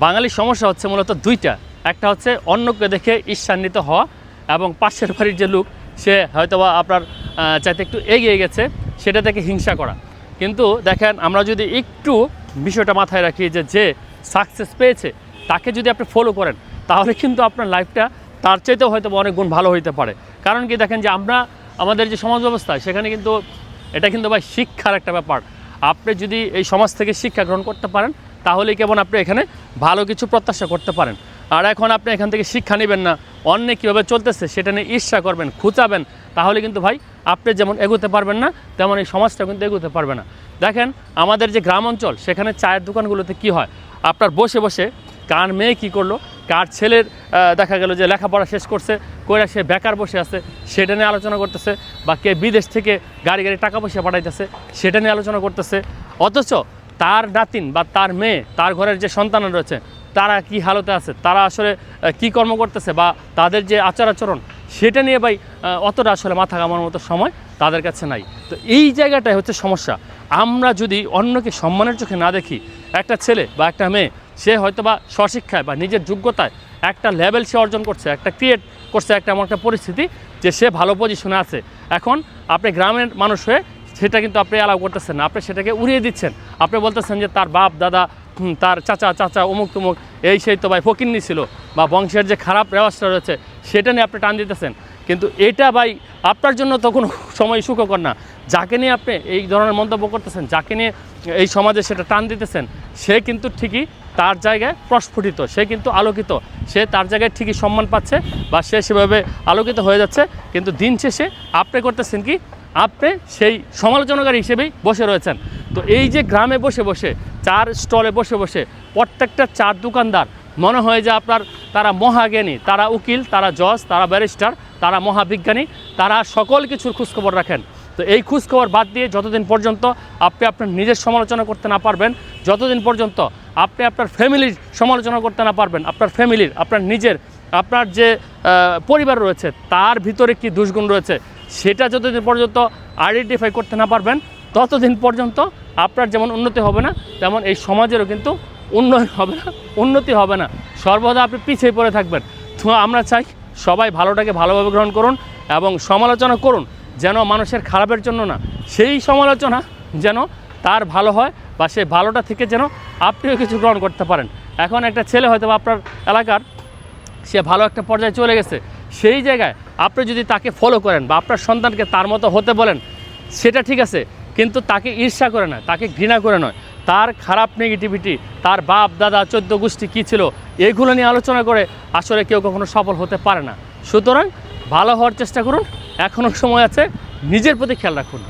বাঙালির সমস্যা হচ্ছে মূলত দুইটা। একটা হচ্ছে অন্যকে দেখে ঈর্ষান্বিত হওয়া, এবং পাশের বাড়ির যে লোক সে হয়তোবা আপনার চাইতে একটু এগিয়ে গেছে সেটা থেকে হিংসা করা। কিন্তু দেখেন, আমরা যদি একটু বিষয়টা মাথায় রাখি যে সাকসেস পেয়েছে তাকে যদি আপনি ফলো করেন, তাহলে কিন্তু আপনার লাইফটা তার চাইতেও হয়তো অনেক গুণ ভালো হইতে পারে। কারণ কি, দেখেন যে আমাদের যে সমাজ ব্যবস্থা, সেখানে কিন্তু এটা কিন্তু ভাই শিক্ষার একটা ব্যাপার। আপনি যদি এই সমাজ থেকে শিক্ষা গ্রহণ করতে পারেন, তাহলেই কেবল আপনি এখানে ভালো কিছু প্রত্যাশা করতে পারেন। আর এখন আপনি এখান থেকে শিক্ষা নেবেন না, অন্য কীভাবে চলতেছে সেটা নিয়ে ঈর্ষা করবেন, খুঁচাবেন, তাহলে কিন্তু ভাই আপনি যেমন এগোতে পারবেন না, তেমন এই সমাজটা কিন্তু এগোতে পারবে না। দেখেন, আমাদের যে গ্রাম অঞ্চল, সেখানে চায়ের দোকানগুলোতে কি হয়, আপনার বসে বসে কার মেয়ে কী করলো, কার ছেলের দেখা গেল যে লেখাপড়া শেষ করছে, কইরা সে বেকার বসে আছে, সেটা নিয়ে আলোচনা করতেছে, বা কে বিদেশ থেকে গাড়ি টাকা পয়সা পাঠাইতেছে সেটা নিয়ে আলোচনা করতেছে। অথচ তার নাতিন বা তার মেয়ে, তার ঘরের যে সন্তান রয়েছে, তারা কি হালতে আছে, তারা আসলে কি কর্ম করতেছে, বা তাদের যে আচার আচরণ, সেটা নিয়ে ভাই অতটা আসলে মাথা ঘামানোর মতো সময় তাদের কাছে নাই। তো এই জায়গাটাই হচ্ছে সমস্যা। আমরা যদি অন্যকে সম্মানের চোখে না দেখি, একটা ছেলে বা একটা মেয়ে সে হয়তোবা স্বশিক্ষায় বা নিজের যোগ্যতায় একটা লেভেল সে অর্জন করছে, একটা ক্রিয়েট করছে, একটা এমন একটা পরিস্থিতি যে সে ভালো পজিশনে আছে। এখন আপনি গ্রামের মানুষ হয়ে সেটা কিন্তু আপনি অ্যালাউ করতেছেন না, আপনি সেটাকে উড়িয়ে দিচ্ছেন। আপনি বলতেছেন যে তার বাপ দাদা, তার চাচা অমুক তুমুক, এই সেই তো ভাই ফকিন্নি ছিল, বা বংশের যে খারাপ রেওয়াজটা রয়েছে সেটা নিয়ে আপনি টান দিতেছেন। কিন্তু এটা ভাই আপনার জন্য তো কোনো সময় সুখকর না। যাকে নিয়ে আপনি এই ধরনের মন্তব্য করতেছেন, যাকে নিয়ে এই সমাজে সেটা টান দিতেছেন, সে কিন্তু ঠিকই তার জায়গায় প্রস্ফুটিত, সে কিন্তু আলোকিত, সে তার জায়গায় ঠিকই সম্মান পাচ্ছে, বা সে সেভাবে আলোকিত হয়ে যাচ্ছে। কিন্তু দিন শেষে আপনি করতেছেন কি, আপনি সেই সমালোচনাকারী হিসেবেই বসে রয়েছেন। তো এই যে গ্রামে বসে বসে, চার স্টলে বসে বসে প্রত্যেকটা চার দোকানদার মনে হয় যে তারা মহাজ্ঞানী, তারা উকিল, তারা জজ, তারা ব্যারিস্টার, তারা মহাবিজ্ঞানী, তারা সকল কিছুর খোঁজখবর রাখেন। তো এই খোঁজখবর বাদ দিয়ে যতদিন পর্যন্ত আপনি আপনার নিজের সমালোচনা করতে না পারবেন, যতদিন পর্যন্ত আপনি আপনার ফ্যামিলির সমালোচনা করতে না পারবেন, আপনার ফ্যামিলির, আপনার নিজের, আপনার যে পরিবার রয়েছে তার ভিতরে কি দুষ্গুণ রয়েছে সেটা যতদিন পর্যন্ত আইডেন্টিফাই করতে না পারবেন, ততদিন পর্যন্ত আপনার যেমন উন্নতি হবে না, তেমন এই সমাজেরও কিন্তু উন্নয়ন হবে না, উন্নতি হবে না। সর্বদা আপনি পিছিয়ে পড়ে থাকবেন। তো আমরা চাই সবাই ভালোটাকে ভালোভাবে গ্রহণ করুন এবং সমালোচনা করুন, যেন মানুষের খারাপের জন্য না, সেই সমালোচনা যেন তার ভালো হয়, বা সেই ভালোটা থেকে যেন আপনিও কিছু গ্রহণ করতে পারেন। এখন একটা ছেলে হয়তো আপনার এলাকার সে ভালো একটা পর্যায়ে চলে গেছে, সেই জায়গায় আপনি যদি তাকে ফলো করেন বা আপনার সন্তানকে তার মতো হতে বলেন, সেটা ঠিক আছে, কিন্তু তাকে ঈর্ষা করে নয়, তাকে ঘৃণা করে নয়, তার খারাপ নেগেটিভিটি, তার বাপ দাদা 14 গোষ্ঠী কী ছিল, এগুলো নিয়ে আলোচনা করে আসলে কেউ কখনো সফল হতে পারে না। সুতরাং ভালো হওয়ার চেষ্টা করুন, এখনও সময় আছে, নিজের প্রতি খেয়াল রাখুন।